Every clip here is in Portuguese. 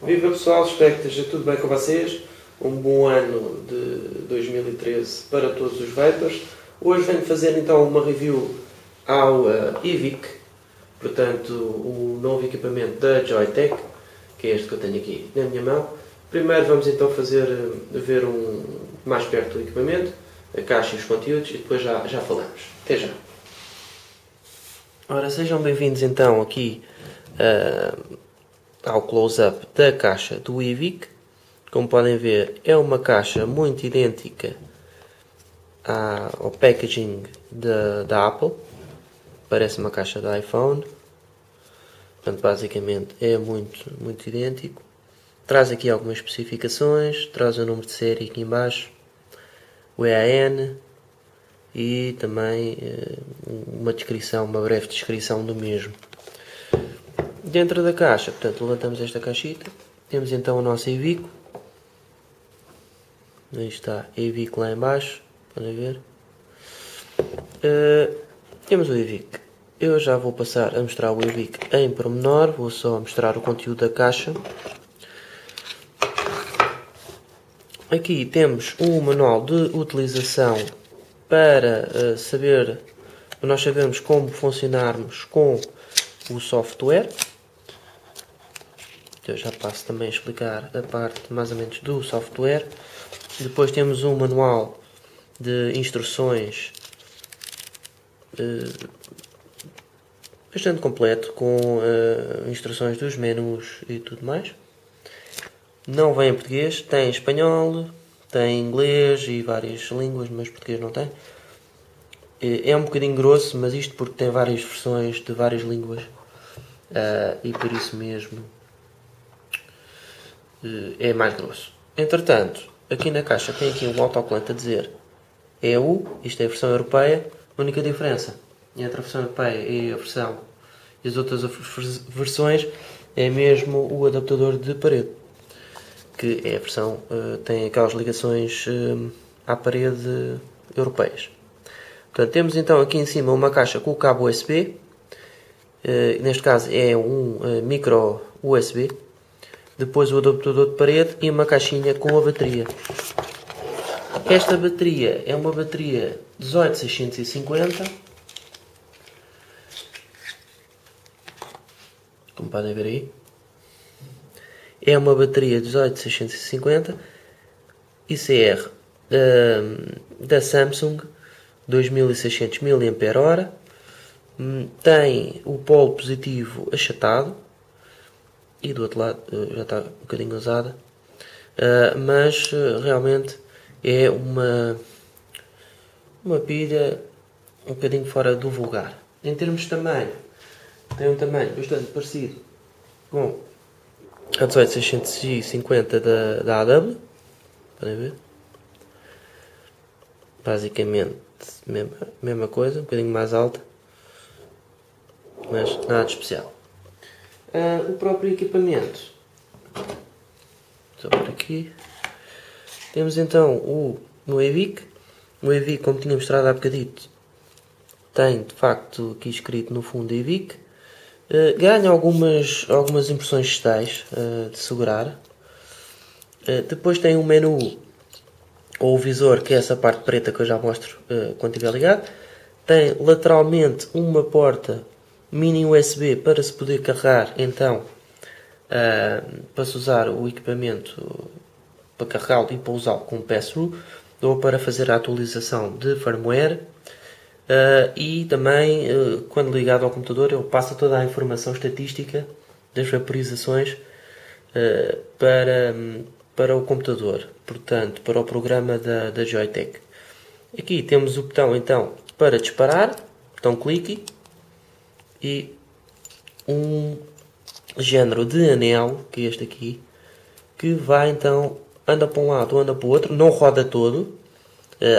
Viva pessoal, espero que esteja tudo bem com vocês. Um bom ano de 2013 para todos os vapers. Hoje venho fazer então uma review ao eVic, portanto o novo equipamento da Joyetech, que é este que eu tenho aqui na minha mão. Primeiro vamos então ver mais perto do equipamento, a caixa e os conteúdos, e depois já falamos. Até já! Ora, sejam bem-vindos então aqui ao close-up da caixa do eVic. Como podem ver, é uma caixa muito idêntica ao packaging da Apple. Parece uma caixa de iPhone. Portanto, basicamente é muito idêntico. Traz aqui algumas especificações, traz o número de série aqui em baixo, o EAN e também uma breve descrição do mesmo. Dentro da caixa, portanto, levantamos esta caixita, temos então o nosso eVic. Aí está, eVic lá em baixo, podem ver. Temos o eVic. Eu já vou passar a mostrar o eVic em pormenor, vou só mostrar o conteúdo da caixa. Aqui temos um manual de utilização para nós sabermos como funcionarmos com o software. Eu já passo também a explicar a parte mais ou menos do software. Depois temos um manual de instruções bastante completo, com instruções dos menus e tudo mais. Não vem em português, tem em espanhol, tem em inglês e várias línguas, mas português não tem. É um bocadinho grosso, mas isto porque tem várias versões de várias línguas e por isso mesmo é mais grosso. Entretanto, aqui na caixa tem aqui um autocolante a dizer EU, isto é a versão europeia. A única diferença entre a versão europeia e as outras versões é mesmo o adaptador de parede, que é a versão tem aquelas ligações à parede europeias. Portanto, temos então aqui em cima uma caixa com o cabo USB, neste caso é um micro USB, depois o adaptador de parede e uma caixinha com a bateria. Esta bateria é uma bateria 18650, como podem ver aí. É uma bateria 18650 ICR da Samsung, 2600 mAh. Tem o polo positivo achatado e do outro lado já está um bocadinho usada, mas realmente é uma pilha um bocadinho fora do vulgar. Em termos de tamanho, tem um tamanho bastante parecido com a 18650 da AW, podem ver. Basicamente mesma coisa, um bocadinho mais alta, mas nada de especial. O próprio equipamento, só por aqui, temos então no eVic. O eVic, como tinha mostrado há bocadito, tem de facto aqui escrito no fundo eVic. Ganha algumas impressões digitais de segurar. Depois tem um menu ou o visor, que é essa parte preta que eu já mostro quando estiver ligado. Tem lateralmente uma porta mini USB para se poder carregar, então para se usar o equipamento, para carregá-lo e para usá-lo como pass-through, ou para fazer a atualização de firmware. E também, quando ligado ao computador, ele passa toda a informação estatística das vaporizações para o computador, portanto, para o programa da Joyetech. Aqui temos o botão então para disparar, botão clique, e um género de anel, que é este aqui, que vai então, anda para um lado, anda para o outro, não roda todo.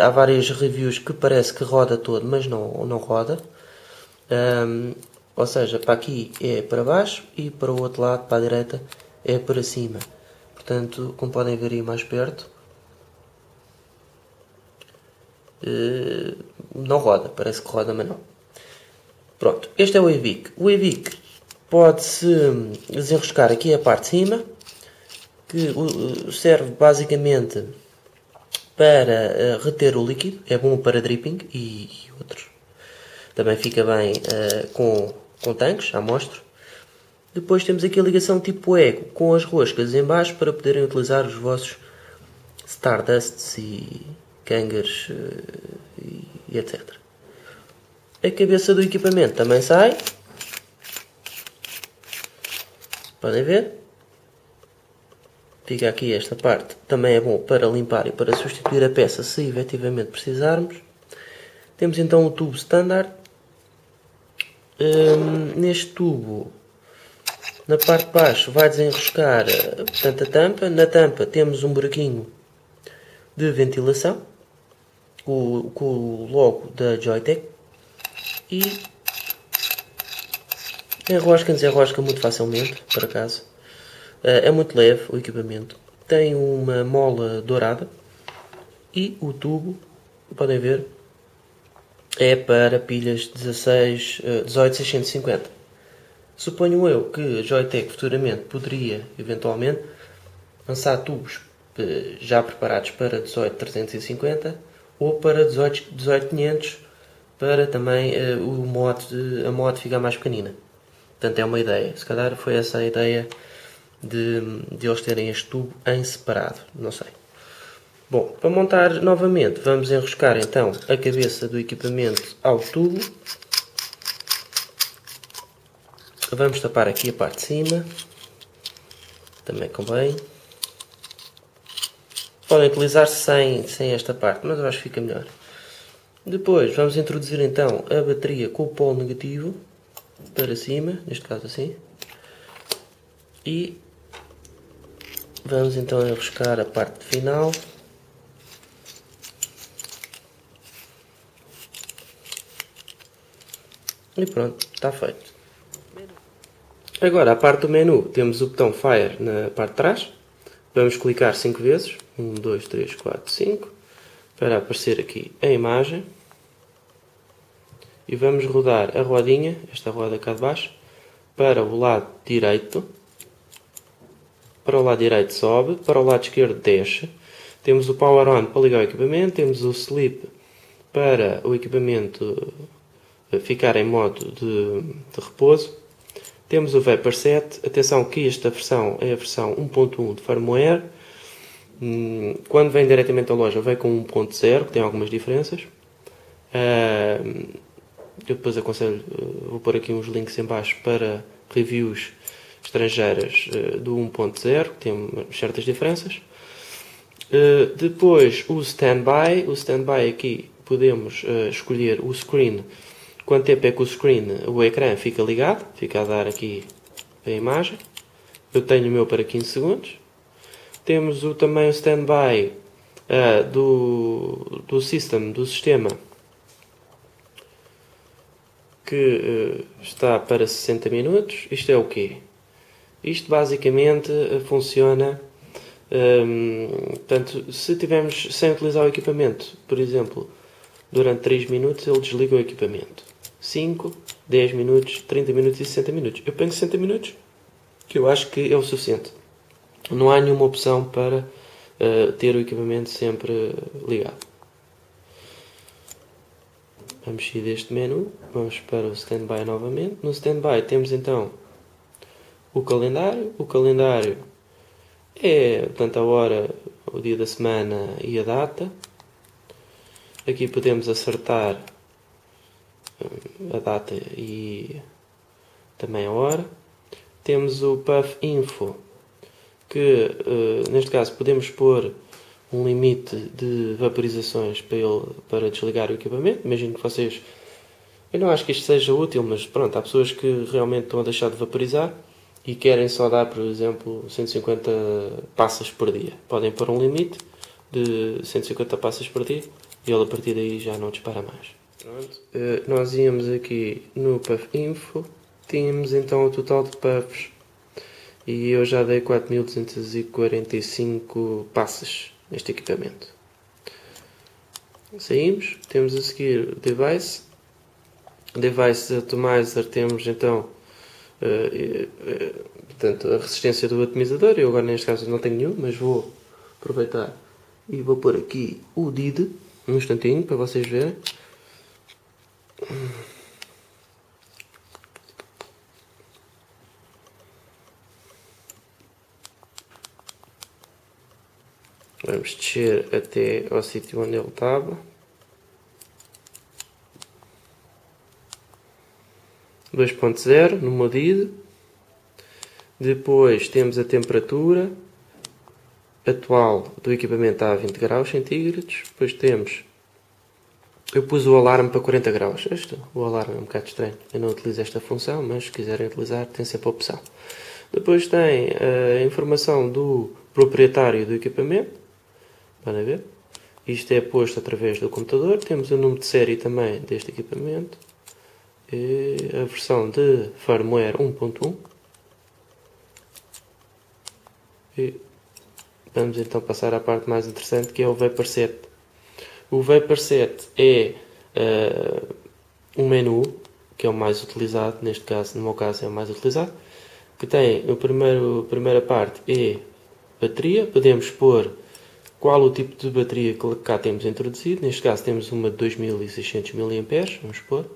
Há várias reviews que parece que roda todo, mas não roda. Ou seja, para aqui é para baixo e para o outro lado, para a direita, é para cima. Portanto, como podem ver aí mais perto, não roda, parece que roda, mas não. Pronto, este é o eVic. O eVic pode-se desenroscar aqui a parte de cima, que serve basicamente para reter o líquido, é bom para dripping e outros. Também fica bem com tanques, à mostra. Depois temos aqui a ligação tipo Ego com as roscas em baixo para poderem utilizar os vossos Stardusts e Kangers e etc. A cabeça do equipamento também sai. Podem ver. Fica aqui esta parte. Também é bom para limpar e para substituir a peça se efetivamente precisarmos. Temos então o tubo standard. Neste tubo, na parte de baixo, vai desenroscar portanto, a tampa. Na tampa temos um buraquinho de ventilação com o logo da Joyetech e desenrosca muito facilmente, por acaso. É muito leve o equipamento, tem uma mola dourada e o tubo, podem ver, é para pilhas 18650. Suponho eu que a Joyetech futuramente poderia, eventualmente, lançar tubos já preparados para 18350 ou para 18500 para também a mod ficar mais pequenina. Portanto, é uma ideia. Se calhar foi essa a ideia de eles terem este tubo em separado. Não sei. Bom, para montar novamente, vamos enroscar então a cabeça do equipamento ao tubo. Vamos tapar aqui a parte de cima. Também convém. Podem utilizar sem esta parte, mas eu acho que fica melhor. Depois vamos introduzir então a bateria com o polo negativo para cima, neste caso assim. E vamos então enroscar a parte final. E pronto, está feito. Agora a parte do menu, temos o botão Fire na parte de trás. Vamos clicar 5 vezes, 1, 2, 3, 4, 5, para aparecer aqui a imagem. E vamos rodar a rodinha, esta roda cá de baixo, para o lado direito. Para o lado direito sobe, para o lado esquerdo desce. Temos o Power On para ligar o equipamento, temos o Sleep para o equipamento ficar em modo de repouso. Temos o Vapor Set, atenção que esta versão é a versão 1.1 de firmware. Quando vem diretamente da loja vem com 1.0, que tem algumas diferenças. Eu depois aconselho, vou pôr aqui uns links em baixo para reviews estrangeiras do 1.0, que tem certas diferenças. Depois o Standby. O Standby aqui podemos escolher o screen. Quanto tempo é que o ecrã fica ligado, fica a dar aqui a imagem. Eu tenho o meu para 15 segundos. Temos também o standby do sistema, que está para 60 minutos. Isto é o quê? Isto basicamente funciona, portanto, se estivermos sem utilizar o equipamento, por exemplo, durante 3 minutos ele desliga o equipamento. 5, 10 minutos, 30 minutos e 60 minutos. Eu ponho 60 minutos, que eu acho que é o suficiente. Não há nenhuma opção para ter o equipamento sempre ligado. Vamos sair deste menu, vamos para o Standby novamente. No Standby temos então o calendário. O calendário é, portanto, a hora, o dia da semana e a data. Aqui podemos acertar a data e também a hora. Temos o Puff Info, que neste caso podemos pôr um limite de vaporizações para desligar o equipamento. Imagino que vocês... Eu não acho que isto seja útil, mas pronto, há pessoas que realmente estão a deixar de vaporizar e querem só dar, por exemplo, 150 passas por dia. Podem pôr um limite de 150 passas por dia e ele a partir daí já não dispara mais. Pronto. Nós íamos aqui no Puff Info, tínhamos então o total de puffs e eu já dei 4245 passas neste equipamento. Saímos, temos a seguir Device Atomizer, temos então portanto, a resistência do atomizador. Eu agora neste caso não tenho nenhum, mas vou aproveitar e vou pôr aqui o DID um instantinho para vocês verem. Vamos descer até ao sítio onde ele estava. 2.0 no MODID. Depois temos a temperatura atual do equipamento a 20 graus centígrados. Depois temos... Eu pus o alarme para 40 graus. O alarme é um bocado estranho. Eu não utilizo esta função, mas se quiserem utilizar tem sempre a opção. Depois tem a informação do proprietário do equipamento. Podem ver. Isto é posto através do computador. Temos o número de série também deste equipamento. E a versão de firmware 1.1. E vamos então passar à parte mais interessante, que é o Vapor Set. O Vapor Set é um menu, que é o mais utilizado, neste caso, no meu caso é o mais utilizado, que tem a primeira parte é bateria. Podemos pôr qual o tipo de bateria que cá temos introduzido. Neste caso temos uma de 2600 mAh, vamos pôr.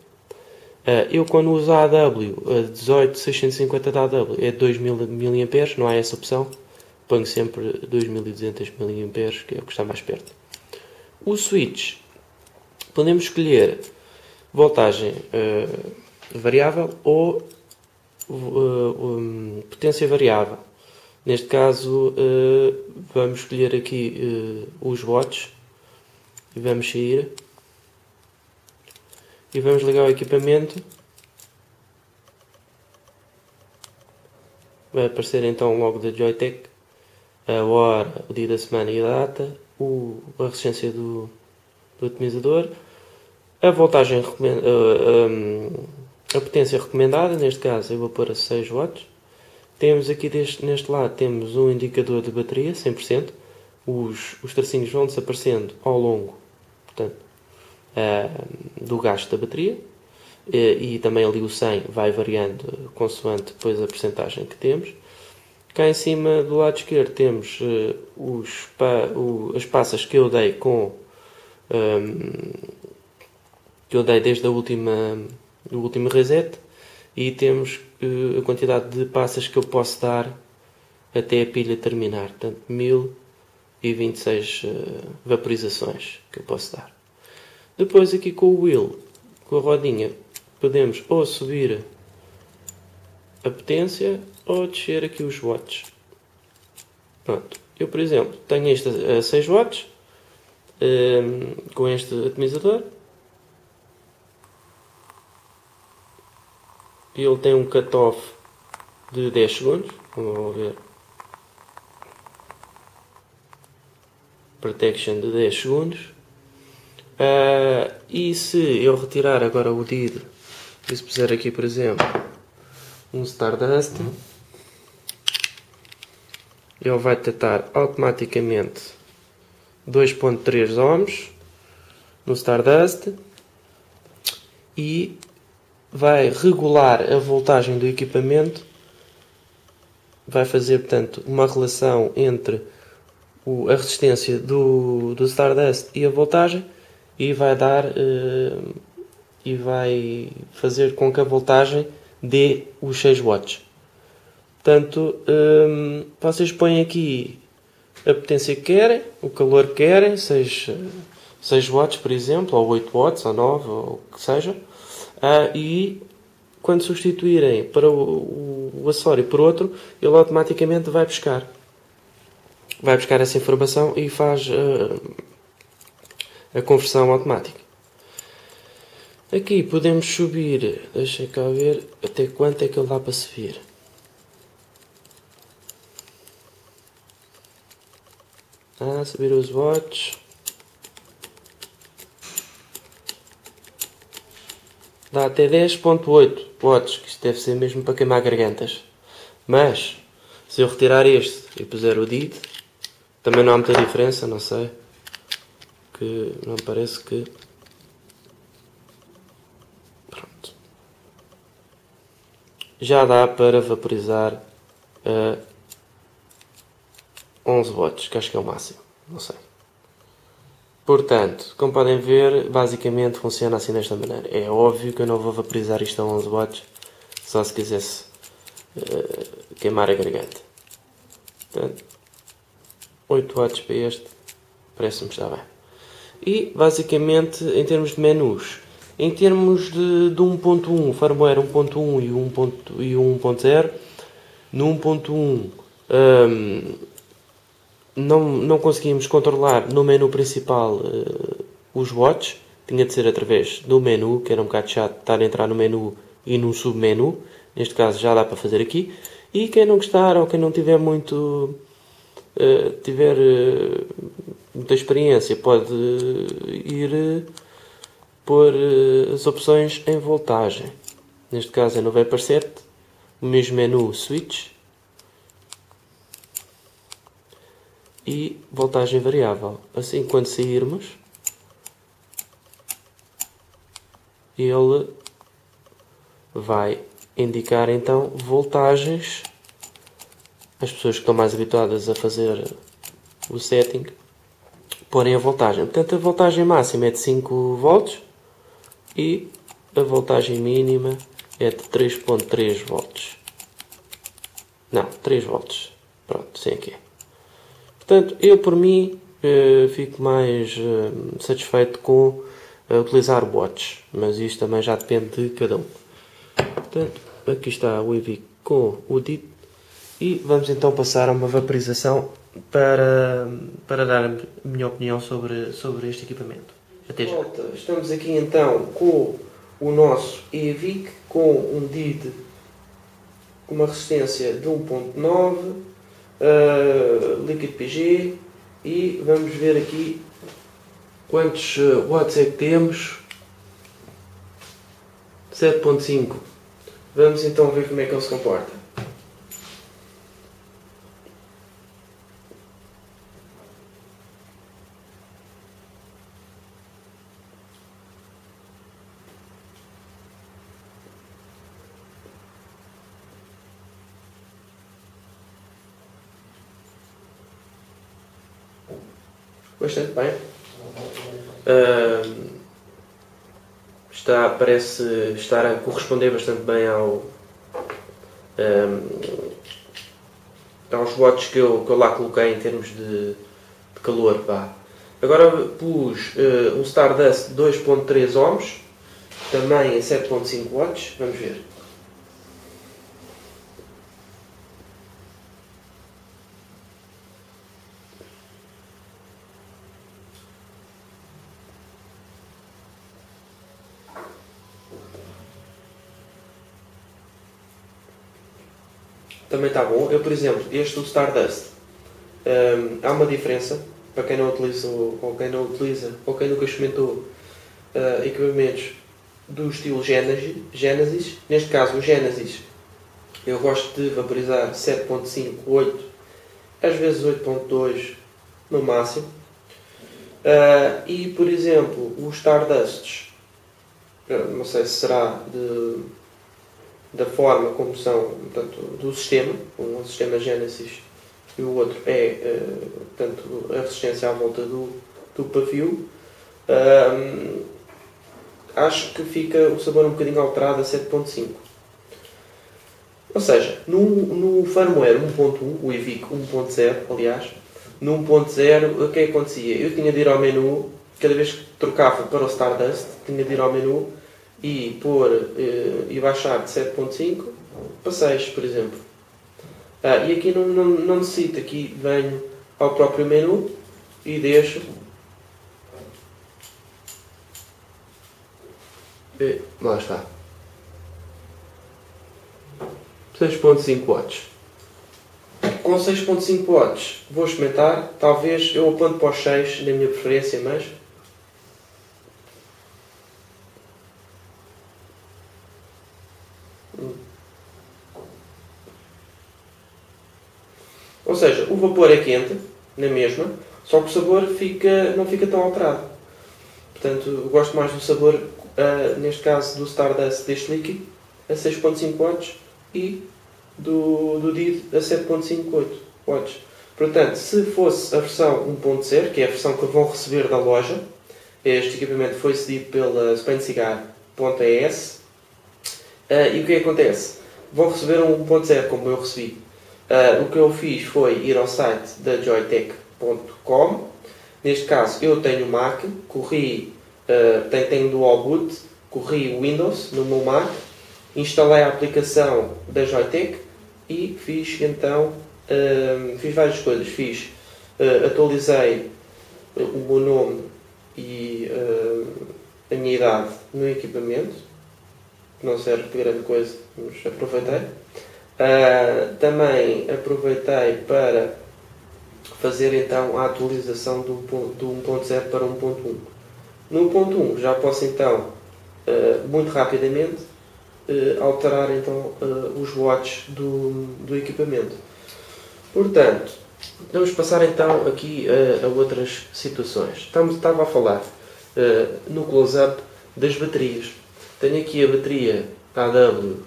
Eu quando uso a AW, a 18650 da AW é 2000 mAh, não há essa opção. Ponho sempre 2200 mAh, que é o que está mais perto. O switch, podemos escolher voltagem variável ou potência variável. Neste caso, vamos escolher aqui os watts e vamos sair. E vamos ligar o equipamento. Vai aparecer então logo da Joyetech a hora, o dia da semana e a data, a resistência do atomizador, a voltagem, a potência recomendada. Neste caso eu vou pôr a 6 watts. Temos aqui neste lado temos um indicador de bateria 100%. Os tracinhos vão desaparecendo ao longo, portanto, do gasto da bateria, e também ali o 100 vai variando consoante depois a percentagem que temos. Cá em cima do lado esquerdo temos as passas que eu dei que eu dei desde do último reset, e temos a quantidade de passas que eu posso dar até a pilha terminar, portanto 1026 vaporizações que eu posso dar. Depois aqui com o wheel, com a rodinha, podemos ou subir a potência ou descer aqui os watts. Pronto. Eu, por exemplo, tenho este a 6 watts com este atomizador. Ele tem um cut-off de 10 segundos. Vamos ver. Protection de 10 segundos. E se eu retirar agora o DID e se puser aqui, por exemplo, um Stardust, ele vai detectar automaticamente 2.3 ohms no Stardust e vai regular a voltagem do equipamento. Vai fazer, portanto, uma relação entre a resistência do Stardust e a voltagem, e vai dar e vai fazer com que a voltagem dê os 6 watts. Portanto, vocês põem aqui a potência que querem, o calor que querem, 6 watts, por exemplo, ou 8 watts, ou 9, ou o que seja, e quando substituírem para o acessório por outro, ele automaticamente vai buscar essa informação e faz a conversão automática. Aqui podemos subir, deixem cá ver até quanto é que ele dá para subir. Subir os watts. Dá até 10.8 watts, que isto deve ser mesmo para queimar gargantas. Mas, se eu retirar este e puser o DID, também não há muita diferença, não sei. Que não parece que... Pronto. já dá para vaporizar 11 watts, que acho que é o máximo, não sei. Portanto, como podem ver, basicamente funciona assim desta maneira. É óbvio que eu não vou vaporizar isto a 11 watts, só se quisesse queimar a garganta. Portanto, 8 watts para este, parece-me estar bem. E, basicamente, em termos de menus, em termos de 1.1, firmware 1.1 e 1.0, no 1.1 não conseguimos controlar no menu principal os watts, tinha de ser através do menu, que era um bocado chato estar a entrar no menu e num submenu, neste caso já dá para fazer aqui, e quem não gostar ou quem não tiver muita experiência pode ir pôr as opções em voltagem, neste caso é no Vapor 7, o mesmo menu switch e voltagem variável. Assim, quando sairmos, ele vai indicar então voltagens. As pessoas que estão mais habituadas a fazer o setting porem a voltagem. Portanto, a voltagem máxima é de 5 volts e a voltagem mínima é de 3.3 volts. Não, 3 volts. Pronto, sim aqui. Portanto, eu por mim fico mais satisfeito com utilizar watts, mas isto também já depende de cada um. Portanto, aqui está o EVIC com o DIT e vamos então passar a uma vaporização para dar a minha opinião sobre este equipamento. Até já. Estamos aqui então com o nosso EVIC com um DID com uma resistência de 1.9, Liquid PG, e vamos ver aqui quantos watts é que temos. 7.5. Vamos então ver como é que ele se comporta. Bastante bem. Parece estar a corresponder bastante bem aos watts que eu lá coloquei em termos de calor. Vá. Agora pus um Stardust 2.3 ohms, também em 7.5 watts. Vamos ver. Também está bom. Eu, por exemplo, este do Stardust, há uma diferença para quem não utiliza ou quem nunca experimentou equipamentos do estilo Genesis. Neste caso, o Genesis, eu gosto de vaporizar 7.5, 8, às vezes 8.2 no máximo. E, por exemplo, os Stardusts, não sei se será da forma como são, portanto, do sistema, um sistema Genesis e o outro é portanto, a resistência à volta do pavio. Acho que fica o sabor um bocadinho alterado a 7.5. Ou seja, no firmware 1.1, o EVIC 1.0, aliás, no 1.0 o que acontecia? Eu tinha de ir ao menu, cada vez que trocava para o Stardust, tinha de ir ao menu e e baixar de 7.5 para 6, por exemplo. E aqui não necessito, aqui venho ao próprio menu e deixo. E lá está. 6.5 watts. Com 6.5 watts vou experimentar, talvez eu aponto para os 6 na minha preferência, mas ou seja, o vapor é quente, na mesma, só que o sabor não fica tão alterado. Portanto, eu gosto mais do sabor, neste caso do Stardust deste líquido, a 6.5 watts, e do DID a 7.58 watts. Portanto, se fosse a versão 1.0, que é a versão que vão receber da loja, este equipamento foi cedido pela SpainCigar.es, e o que acontece? Vão receber um 1.0 como eu recebi. O que eu fiz foi ir ao site da joytech.com. Neste caso eu tenho Mac, tenho Dual Boot, corri Windows no meu Mac, instalei a aplicação da Joytech e fiz então fiz várias coisas. Atualizei o meu nome e a minha idade no equipamento, não serve de grande coisa, mas aproveitei. Também aproveitei para fazer então a atualização do 1.0 para 1.1. No 1.1 já posso então muito rapidamente alterar então os watts do equipamento. Portanto, vamos passar então aqui a outras situações. Estava a falar no close-up das baterias. Tenho aqui a bateria AW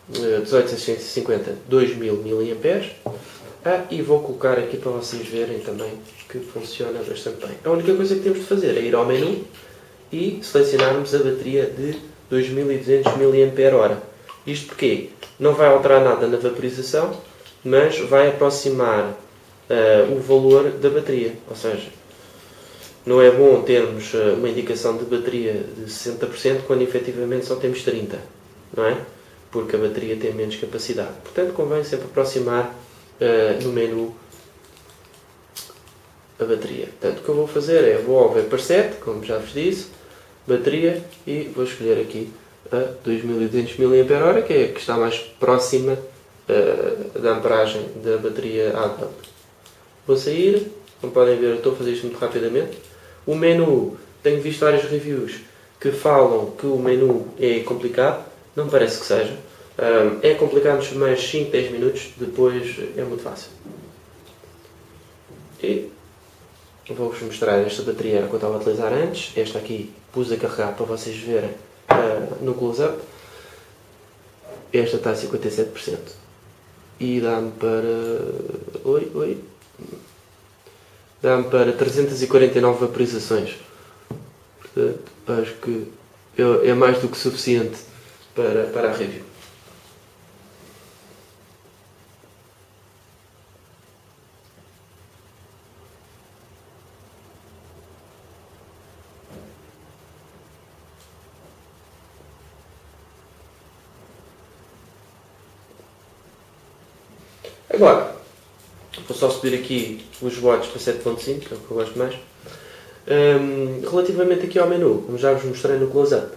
18650 2000 mAh e vou colocar aqui para vocês verem também que funciona bastante bem. A única coisa que temos de fazer é ir ao menu e selecionarmos a bateria de 2200 mAh. Isto porque não vai alterar nada na vaporização, mas vai aproximar o valor da bateria. Ou seja, não é bom termos uma indicação de bateria de 60% quando efetivamente só temos 30%, não é? Porque a bateria tem menos capacidade. Portanto, convém sempre aproximar no menu a bateria. Portanto, o que eu vou fazer é, vou ao Vapor Set, como já vos disse, bateria, e vou escolher aqui a 2200 mAh, que é a que está mais próxima da amperagem da bateria AW. Vou sair, como podem ver eu estou a fazer isto muito rapidamente. O menu, tenho visto vários reviews que falam que o menu é complicado, não parece que seja. É complicado nos primeiros 5, 10 minutos, depois é muito fácil. E vou-vos mostrar esta bateria que eu estava a utilizar antes. Esta aqui pus a carregar para vocês verem no close-up. Esta está a 57%. E dá-me para... Dá-me para 349 vaporizações. Portanto, acho que é mais do que suficiente para a review. Agora, vou só subir aqui os watts para 7.5, que é o que eu gosto mais. Relativamente aqui ao menu, como já vos mostrei no close-up,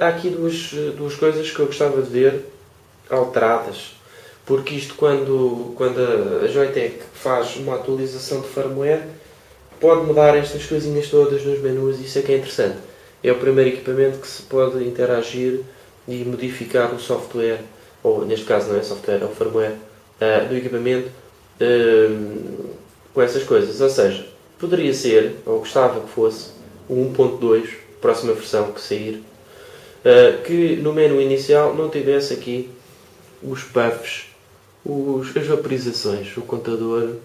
há aqui duas coisas que eu gostava de ver alteradas, porque isto quando a Joytech faz uma atualização de firmware, pode mudar estas coisinhas todas nos menus, e isso é que é interessante. É o primeiro equipamento que se pode interagir e modificar o software, ou neste caso não é software, é o firmware do equipamento, com essas coisas. Ou seja, poderia ser, ou gostava que fosse, o 1.2, próxima versão que sair, que no menu inicial não tivesse aqui os puffs, as vaporizações. O contador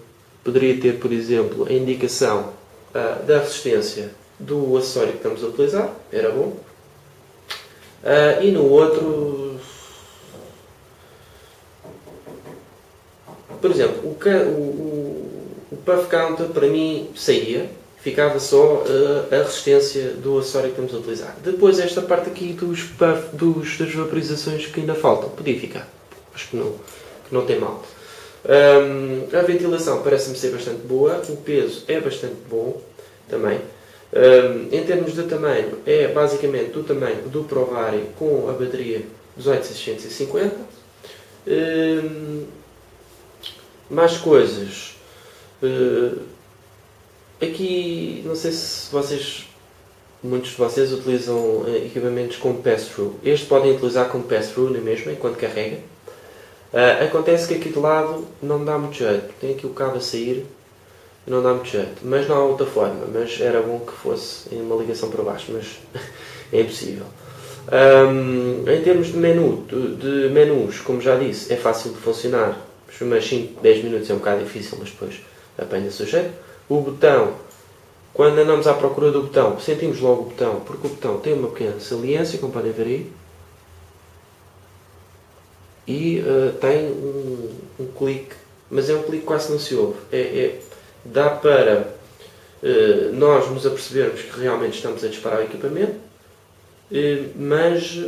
poderia ter, por exemplo, a indicação da resistência do acessório que estamos a utilizar, era bom. E no outro, por exemplo, o puff counter para mim saía, ficava só a resistência do acessório que estamos a utilizar. Depois esta parte aqui das vaporizações que ainda faltam, podia ficar. Acho que não tem mal. A ventilação parece-me ser bastante boa, o peso é bastante bom também. Em termos de tamanho, é basicamente do tamanho do Provari com a bateria 18650. Mais coisas. Aqui, não sei se muitos de vocês utilizam equipamentos com pass-through. Este podem utilizar com pass-through na mesma, enquanto carrega. Acontece que aqui de lado não dá muito jeito. Tem aqui o cabo a sair, não dá muito jeito. Mas não há outra forma. Mas era bom que fosse em uma ligação para baixo, mas é impossível. Em termos de menus, como já disse, é fácil de funcionar. Os primeiros 5, 10 minutos é um bocado difícil, mas depois apanha-se o jeito. O botão, quando andamos à procura do botão, sentimos logo o botão, porque o botão tem uma pequena saliência, como podem ver aí. E tem um clique, mas é um clique que quase não se ouve. Dá para nós nos apercebermos que realmente estamos a disparar o equipamento, mas,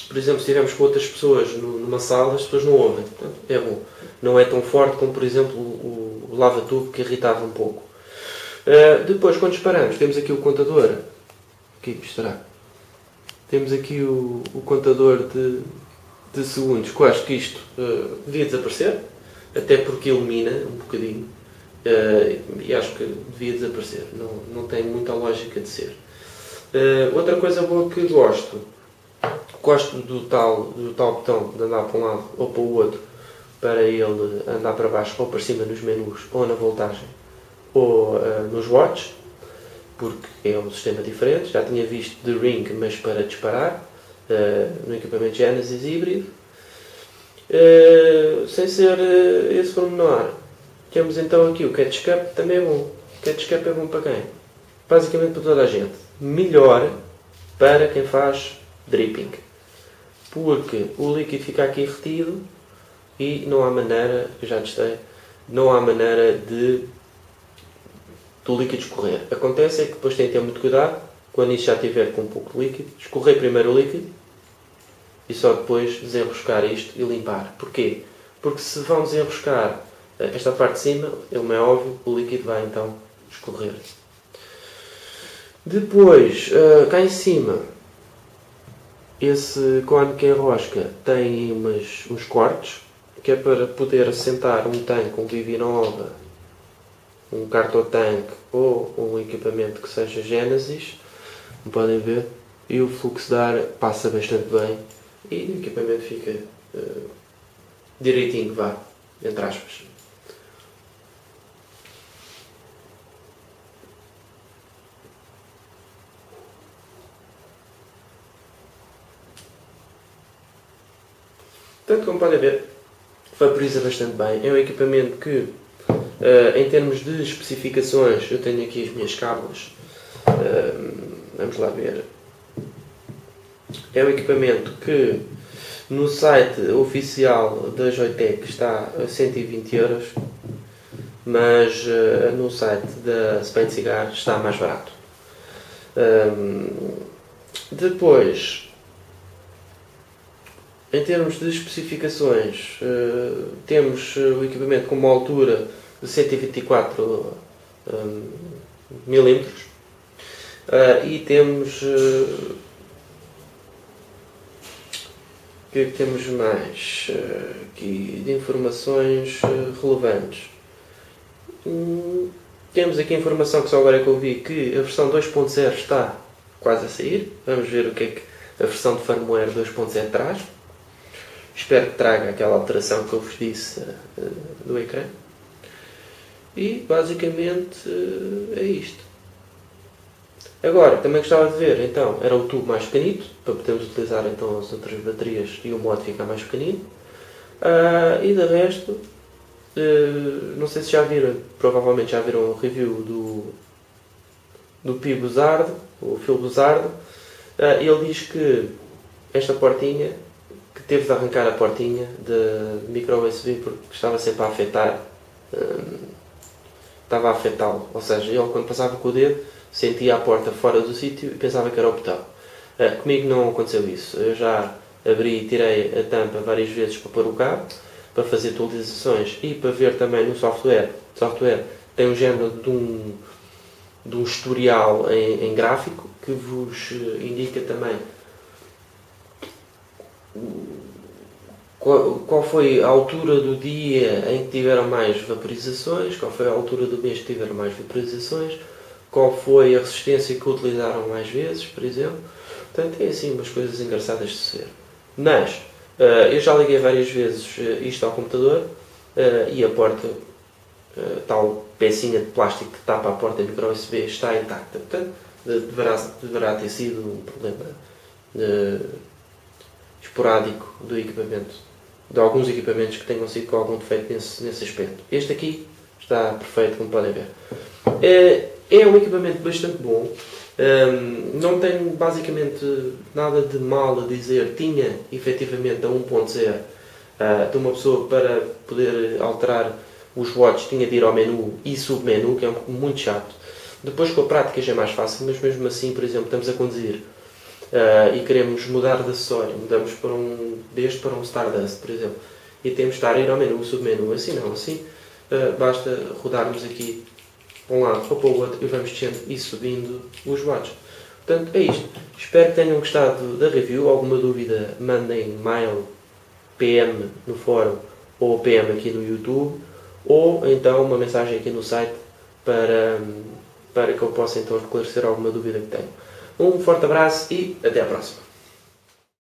por exemplo, se estivermos com outras pessoas numa sala, as pessoas não ouvem. Portanto, é bom. Não é tão forte como, por exemplo, o lava-tubo, que irritava um pouco. Depois, quando disparamos, temos aqui o contador. Aqui estará. Temos aqui o contador de segundos, que eu acho que isto devia desaparecer, até porque ilumina um bocadinho, e acho que devia desaparecer, não tem muita lógica de ser. Outra coisa boa que gosto do tal botão de andar para um lado ou para o outro, para ele andar para baixo ou para cima nos menus, ou na voltagem, ou nos watts, porque é um sistema diferente. Já tinha visto de Ring, mas para disparar, no equipamento Genesis híbrido. Sem ser esse pormenor, temos então aqui o catch cup, também é bom. O catch cup é bom para quem? Basicamente para toda a gente. Melhor para quem faz dripping, porque o líquido fica aqui retido e não há maneira, eu já testei, não há maneira do líquido escorrer. Acontece é que depois tem que ter muito cuidado, quando isso já estiver com um pouco de líquido, escorrer primeiro o líquido e só depois desenroscar isto e limpar. Porquê? Porque se vão desenroscar esta parte de cima, como é óbvio, o líquido vai então escorrer. Depois, cá em cima, esse cone que enrosca tem uns cortes, que é para poder assentar um tanque, um Vivinova, um cartotanque ou um equipamento que seja Genesis, como podem ver, e o fluxo de ar passa bastante bem e o equipamento fica direitinho, vá, entre aspas. Portanto, como podem ver, vaporiza bastante bem. É um equipamento que, em termos de especificações, eu tenho aqui as minhas cábulas. Vamos lá ver. É um equipamento que no site oficial da Joyetech está a 120 €, mas no site da Spain Cigar está mais barato. Depois, em termos de especificações, temos o equipamento com uma altura de 124 mm e temos o que é que temos mais aqui de informações relevantes. Temos aqui a informação que só agora é que eu vi, que a versão 2.0 está quase a sair. Vamos ver o que é que a versão de firmware 2.0 traz. Espero que traga aquela alteração que eu vos disse do ecrã. E basicamente é isto. Agora, também gostava de ver, então, era o tubo mais pequenito, para podermos utilizar então as outras baterias e o mod ficar mais pequenino. E de resto, não sei se já viram, provavelmente já viram o review do Pi Buzzard, o Phil Buzzard. Ele diz que esta portinha, que teve de arrancar a portinha de micro USB porque estava sempre a afetar, estava a afetá-lo, ou seja, ele quando passava com o dedo sentia a porta fora do sítio e pensava que era o botão. Comigo não aconteceu isso. Eu já abri e tirei a tampa várias vezes para pôr o cabo, para fazer atualizações e para ver também no software. O software tem um género de um historial em gráfico que vos indica também qual foi a altura do dia em que tiveram mais vaporizações, qual foi a altura do mês que tiveram mais vaporizações, qual foi a resistência que utilizaram mais vezes, por exemplo. Portanto, é assim umas coisas engraçadas de se ver. Mas, eu já liguei várias vezes isto ao computador e a porta, tal pecinha de plástico que tapa a porta micro USB está intacta. Portanto, deverá ter sido um problema esporádico do equipamento, de alguns equipamentos que tenham sido com algum defeito nesse aspecto. Este aqui está perfeito, como podem ver. É um equipamento bastante bom. Não tenho basicamente nada de mal a dizer. Tinha efetivamente a 1.0 de uma pessoa para poder alterar os watts, tinha de ir ao menu e submenu, que é muito chato. Depois com a prática já é mais fácil, mas mesmo assim, por exemplo, estamos a conduzir e queremos mudar de acessório, mudamos deste para um Stardust, por exemplo, e temos de estar a ir ao menu, submenu. Assim não, assim basta rodarmos aqui para um lado ou para o outro e vamos descendo e subindo os watts. Portanto, é isto. Espero que tenham gostado da review. Alguma dúvida, mandem mail, PM no fórum ou PM aqui no YouTube, ou então uma mensagem aqui no site para que eu possa então esclarecer alguma dúvida que tenham. Um forte abraço e até à próxima.